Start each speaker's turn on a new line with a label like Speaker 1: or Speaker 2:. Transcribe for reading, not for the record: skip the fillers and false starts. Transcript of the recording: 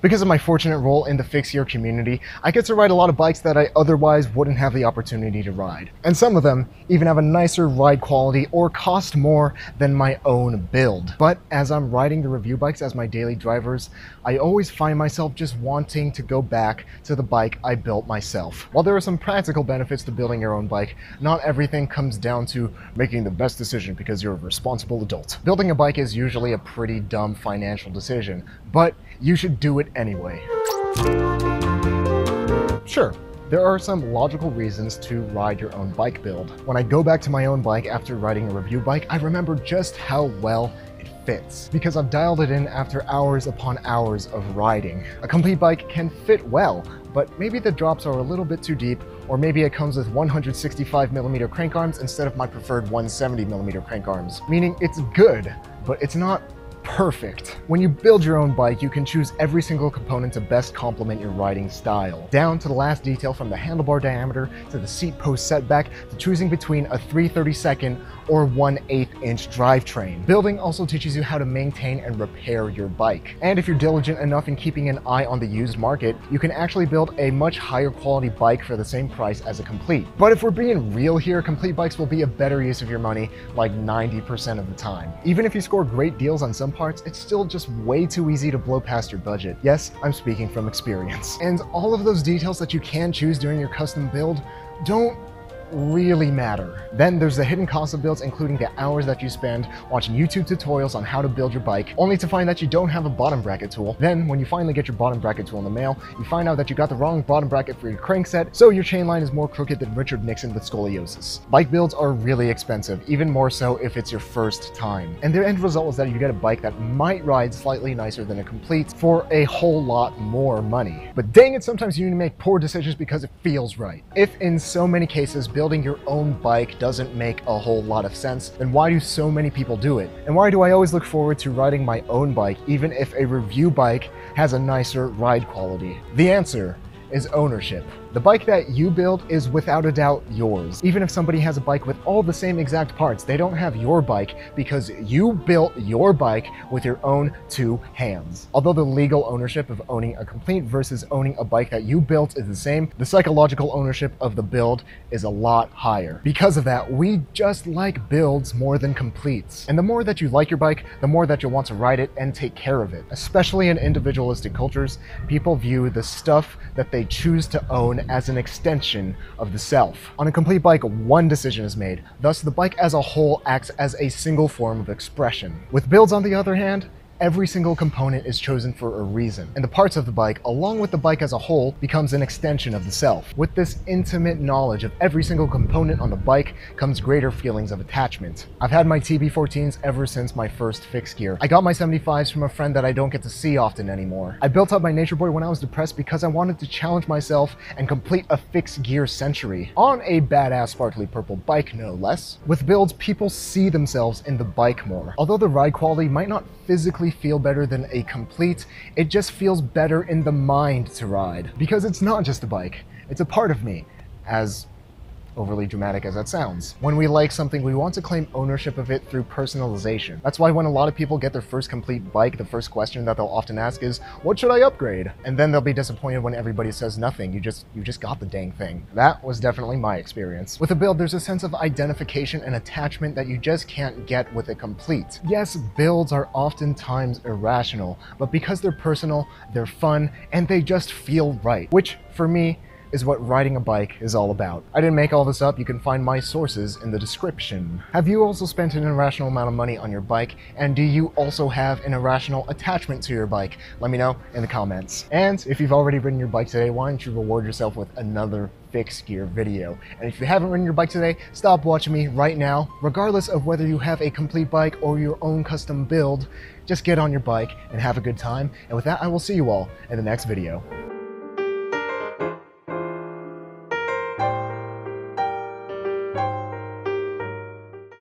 Speaker 1: Because of my fortunate role in the fixed gear community, I get to ride a lot of bikes that I otherwise wouldn't have the opportunity to ride. And some of them even have a nicer ride quality or cost more than my own build. But as I'm riding the review bikes as my daily drivers, I always find myself just wanting to go back to the bike I built myself. While there are some practical benefits to building your own bike, not everything comes down to making the best decision because you're a responsible adult. Building a bike is usually a pretty dumb financial decision, but you should do it anyway. Sure, there are some logical reasons to ride your own bike build. When I go back to my own bike after riding a review bike, I remember just how well it fits, because I've dialed it in after hours upon hours of riding. A complete bike can fit well, but maybe the drops are a little bit too deep, or maybe it comes with 165mm crank arms instead of my preferred 170mm crank arms, meaning it's good, but it's not perfect. When you build your own bike, you can choose every single component to best complement your riding style, down to the last detail, from the handlebar diameter to the seat post setback to choosing between a 3/32 or 1/8 inch drivetrain. Building also teaches you how to maintain and repair your bike. And if you're diligent enough in keeping an eye on the used market, you can actually build a much higher quality bike for the same price as a complete. But if we're being real here, complete bikes will be a better use of your money like 90% of the time. Even if you score great deals on some parts, it's still just way too easy to blow past your budget. Yes, I'm speaking from experience. And all of those details that you can choose during your custom build don't really matter. Then there's the hidden cost of builds, including the hours that you spend watching YouTube tutorials on how to build your bike, only to find that you don't have a bottom bracket tool. Then when you finally get your bottom bracket tool in the mail, you find out that you got the wrong bottom bracket for your crankset, so your chain line is more crooked than Richard Nixon with scoliosis. Bike builds are really expensive, even more so if it's your first time. And the end result is that you get a bike that might ride slightly nicer than a complete for a whole lot more money. But dang it, sometimes you need to make poor decisions because it feels right. If in so many cases building your own bike doesn't make a whole lot of sense, then why do so many people do it? And why do I always look forward to riding my own bike even if a review bike has a nicer ride quality? The answer is ownership. The bike that you build is without a doubt yours. Even if somebody has a bike with all the same exact parts, they don't have your bike because you built your bike with your own two hands. Although the legal ownership of owning a complete versus owning a bike that you built is the same, the psychological ownership of the build is a lot higher. Because of that, we just like builds more than completes. And the more that you like your bike, the more that you'll want to ride it and take care of it. Especially in individualistic cultures, people view the stuff that they choose to own as an extension of the self. On a complete bike, one decision is made. Thus, the bike as a whole acts as a single form of expression. With builds, on the other hand, every single component is chosen for a reason, and the parts of the bike, along with the bike as a whole, becomes an extension of the self. With this intimate knowledge of every single component on the bike comes greater feelings of attachment. I've had my TB14s ever since my first fixed gear. I got my 75s from a friend that I don't get to see often anymore. I built up my Nature Boy when I was depressed because I wanted to challenge myself and complete a fixed gear century on a badass sparkly purple bike, no less. With builds, people see themselves in the bike more. Although the ride quality might not physically feel better than a complete, it just feels better in the mind to ride. Because it's not just a bike, it's a part of me, as overly dramatic as that sounds. When we like something, we want to claim ownership of it through personalization. That's why when a lot of people get their first complete bike, the first question that they'll often ask is, what should I upgrade? And then they'll be disappointed when everybody says nothing. You just got the dang thing. That was definitely my experience. With a build, there's a sense of identification and attachment that you just can't get with a complete. Yes, builds are oftentimes irrational, but because they're personal, they're fun, and they just feel right, which for me is what riding a bike is all about. I didn't make all this up. You can find my sources in the description. Have you also spent an irrational amount of money on your bike? And do you also have an irrational attachment to your bike? Let me know in the comments. And if you've already ridden your bike today, why don't you reward yourself with another fixed gear video? And if you haven't ridden your bike today, stop watching me right now. Regardless of whether you have a complete bike or your own custom build, just get on your bike and have a good time. And with that, I will see you all in the next video.